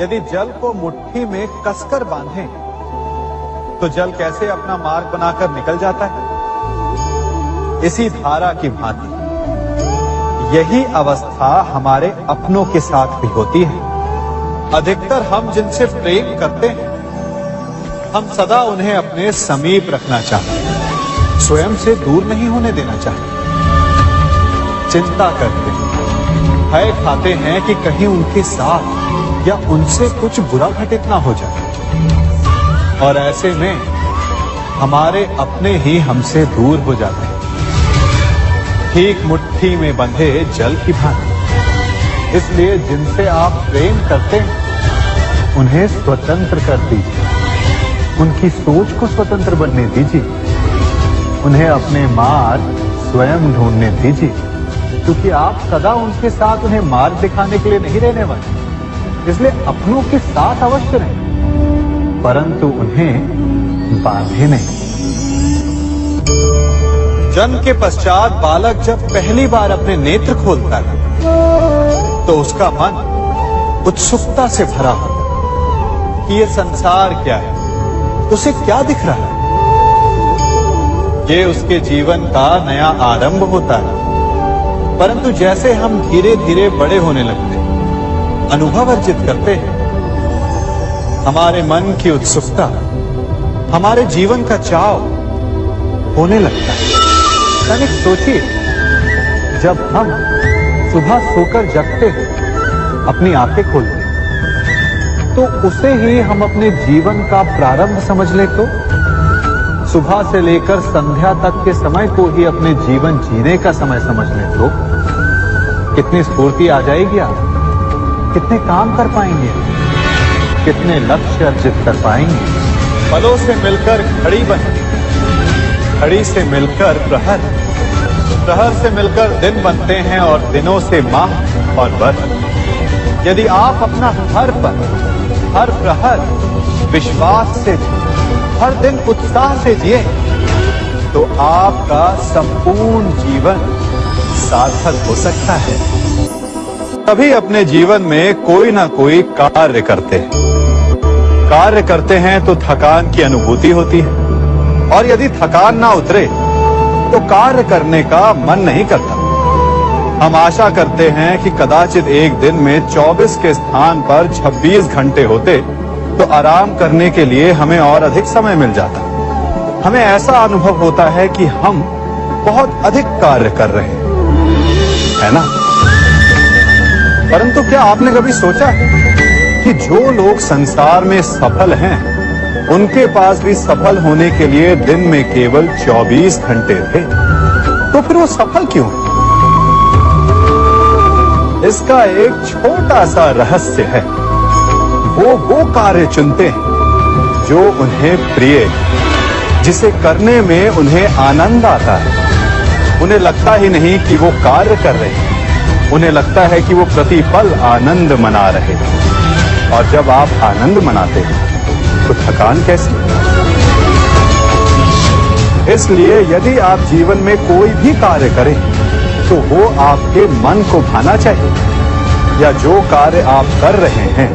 यदि जल को मुट्ठी में कसकर बांधें, तो जल कैसे अपना मार्ग बनाकर निकल जाता है? इसी धारा की भांति यही अवस्था हमारे अपनों के साथ भी होती है। अधिकतर हम जिनसे प्रेम करते हैं, हम सदा उन्हें अपने समीप रखना चाहते हैं, स्वयं से दूर नहीं होने देना चाहते। चिंता करते हैं, भय खाते हैं कि कहीं उनके साथ या उनसे कुछ बुरा घटित ना हो जाए, और ऐसे में हमारे अपने ही हमसे दूर हो जाते हैं, ठीक मुट्ठी में बंधे जल की भांति। इसलिए जिनसे आप प्रेम करते हैं, उन्हें स्वतंत्र कर दीजिए, उनकी सोच को स्वतंत्र बनने दीजिए, उन्हें अपने मार्ग स्वयं ढूंढने दीजिए, क्योंकि आप सदा उनके साथ उन्हें मार्ग दिखाने के लिए नहीं रहने वाले। इसलिए अपनों के साथ अवश्य रहें, परंतु उन्हें बांधे नहीं। जन्म के पश्चात बालक जब पहली बार अपने नेत्र खोलता है, तो उसका मन उत्सुकता से भरा होता कि ये संसार क्या है, उसे क्या दिख रहा है। ये उसके जीवन का नया आरंभ होता है। परंतु जैसे हम धीरे धीरे बड़े होने लगते हैं, अनुभव अर्जित करते हैं, हमारे मन की उत्सुकता, हमारे जीवन का चाव होने लगता है। तनिक सोचिए, जब हम सुबह सोकर जगते हैं, अपनी आंखें खोलते हैं, तो उसे ही हम अपने जीवन का प्रारंभ समझ ले, तो सुबह से लेकर संध्या तक के समय को ही अपने जीवन जीने का समय समझ ले, तो कितनी स्फूर्ति आ जाएगी आप, कितने काम कर पाएंगे, कितने लक्ष्य अर्जित कर पाएंगे। फलों से मिलकर घड़ी बने, घड़ी से मिलकर प्रहर, प्रहर से मिलकर दिन बनते हैं, और दिनों से माह और वर्ष। यदि आप अपना हर पल, हर प्रहर विश्वास से, हर दिन उत्साह से जिए, तो आपका संपूर्ण जीवन सार्थक हो सकता है। तभी अपने जीवन में कोई ना कोई कार्य करते हैं। कार्य करते हैं तो थकान की अनुभूति होती है, और यदि थकान ना उतरे तो कार्य करने का मन नहीं करता। हम आशा करते हैं कि कदाचित एक दिन में 24 के स्थान पर 26 घंटे होते, तो आराम करने के लिए हमें और अधिक समय मिल जाता। हमें ऐसा अनुभव होता है कि हम बहुत अधिक कार्य कर रहे हैं, है ना? परंतु क्या आपने कभी सोचा कि जो लोग संसार में सफल हैं, उनके पास भी सफल होने के लिए दिन में केवल 24 घंटे थे, तो फिर वो सफल क्यों? इसका एक छोटा सा रहस्य है। वो कार्य चुनते हैं जो उन्हें प्रिय है, जिसे करने में उन्हें आनंद आता है। उन्हें लगता ही नहीं कि वो कार्य कर रहे हैं, उन्हें लगता है कि वो प्रतिपल आनंद मना रहे हैं। और जब आप आनंद मनाते हैं, तो थकान कैसी? इसलिए यदि आप जीवन में कोई भी कार्य करें, तो वो आपके मन को भाना चाहिए, या जो कार्य आप कर रहे हैं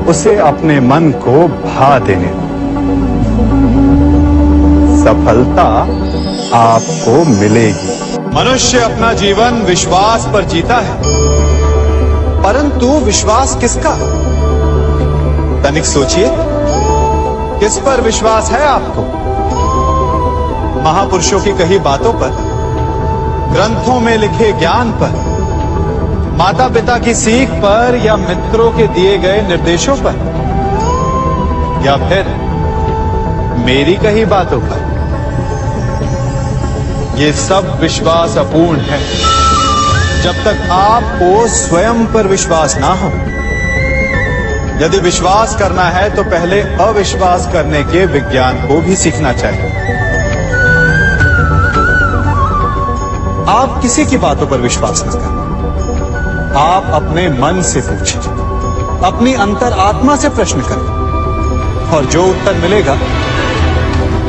उसे अपने मन को भा देने दो। सफलता आपको मिलेगी। मनुष्य अपना जीवन विश्वास पर जीता है, परंतु विश्वास किसका? तनिक सोचिए, किस पर विश्वास है आपको? महापुरुषों की कही बातों पर, ग्रंथों में लिखे ज्ञान पर, माता पिता की सीख पर, या मित्रों के दिए गए निर्देशों पर, या फिर मेरी कही बातों पर? ये सब विश्वास अपूर्ण है जब तक आपको स्वयं पर विश्वास ना हो। यदि विश्वास करना है तो पहले अविश्वास करने के विज्ञान को भी सीखना चाहिए। आप किसी की बातों पर विश्वास न करें, आप अपने मन से पूछें, अपनी अंतर आत्मा से प्रश्न करें, और जो उत्तर मिलेगा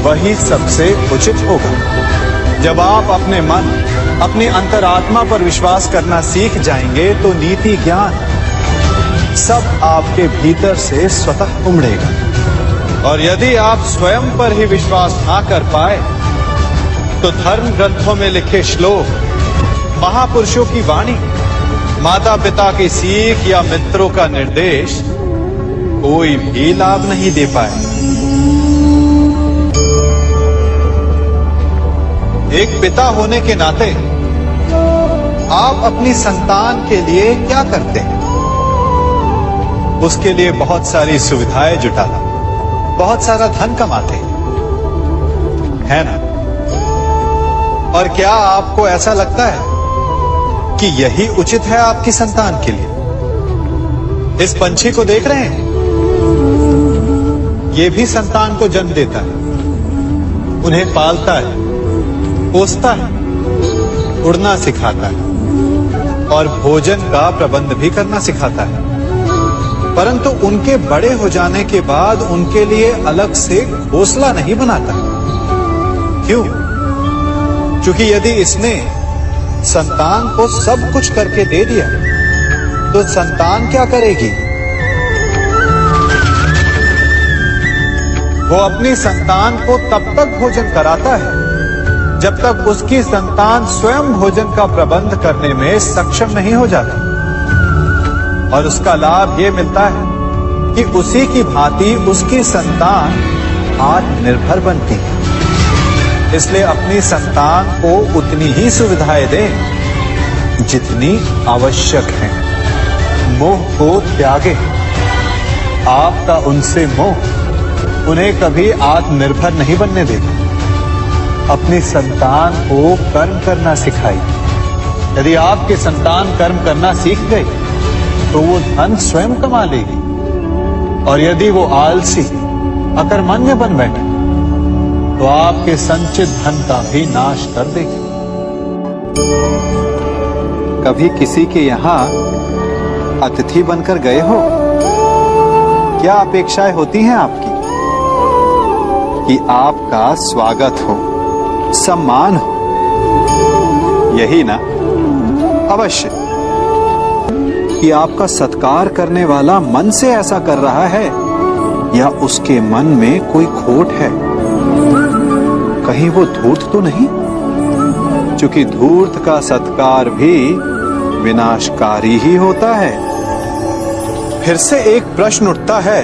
वही सबसे उचित होगा। जब आप अपने मन, अपनी अंतरात्मा पर विश्वास करना सीख जाएंगे, तो नीति ज्ञान, सब आपके भीतर से स्वतः उमड़ेगा। और यदि आप स्वयं पर ही विश्वास ना कर पाए तो धर्म ग्रंथों में लिखे श्लोक, महापुरुषों की वाणी, माता पिता की सीख या मित्रों का निर्देश कोई भी लाभ नहीं दे पाए। एक पिता होने के नाते आप अपनी संतान के लिए क्या करते हैं? उसके लिए बहुत सारी सुविधाएं जुटाते, बहुत सारा धन कमाते है ना? और क्या आपको ऐसा लगता है कि यही उचित है आपकी संतान के लिए? इस पंछी को देख रहे हैं? ये भी संतान को जन्म देता है, उन्हें पालता है, पोसता है, उड़ना सिखाता है और भोजन का प्रबंध भी करना सिखाता है। परंतु उनके बड़े हो जाने के बाद उनके लिए अलग से घोंसला नहीं बनाता। क्यों? क्योंकि यदि इसने संतान को सब कुछ करके दे दिया तो संतान क्या करेगी? वो अपनी संतान को तब तक भोजन कराता है जब तक उसकी संतान स्वयं भोजन का प्रबंध करने में सक्षम नहीं हो जाती। और उसका लाभ ये मिलता है कि उसी की भांति उसकी संतान आत्मनिर्भर बनती है। इसलिए अपनी संतान को उतनी ही सुविधाएं दें जितनी आवश्यक है। मोह को त्यागें। आपका उनसे मोह उन्हें कभी आत्मनिर्भर नहीं बनने देगा। अपनी संतान को कर्म करना सिखाइए। यदि आपकी संतान कर्म करना सीख गई तो वो धन स्वयं कमा लेगी। और यदि वो आलसी, अकर्मण्य बन बैठे तो आपके संचित धन का भी नाश कर देगी। कभी किसी के यहां अतिथि बनकर गए हो? क्या अपेक्षाएं होती हैं आपकी? कि आपका स्वागत हो, सम्मान हो, यही ना? अवश्य कि आपका सत्कार करने वाला मन से ऐसा कर रहा है या उसके मन में कोई खोट है। कहीं वो धूर्त तो नहीं? क्योंकि धूर्त का सत्कार भी विनाशकारी ही होता है। फिर से एक प्रश्न उठता है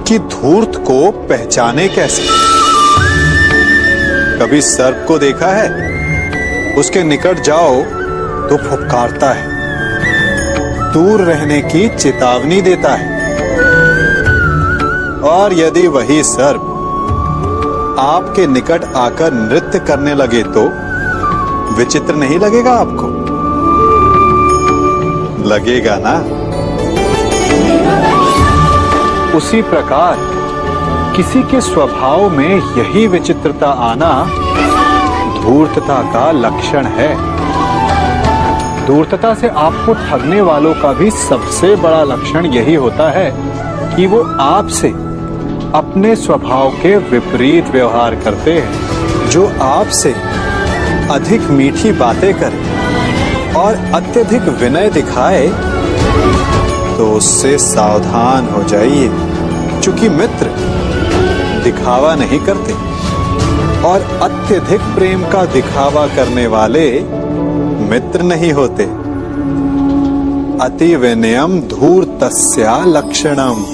कि धूर्त को पहचाने कैसे? कभी सर्प को देखा है? उसके निकट जाओ तो फुफकारता है, दूर रहने की चेतावनी देता है। और यदि वही सर्प आपके निकट आकर नृत्य करने लगे तो विचित्र नहीं लगेगा आपको? लगेगा ना? उसी प्रकार किसी के स्वभाव में यही विचित्रता आना धूर्तता का लक्षण है। धूर्तता से आपको ठगने वालों का भी सबसे बड़ा लक्षण यही होता है कि वो आपसे अपने स्वभाव के विपरीत व्यवहार करते हैं। जो आपसे अधिक मीठी बातें करे और अत्यधिक विनय दिखाए तो उससे सावधान हो जाइए। क्योंकि मित्र दिखावा नहीं करते और अत्यधिक प्रेम का दिखावा करने वाले मित्र नहीं होते। अति विनयम धूर्तस्य लक्षणम।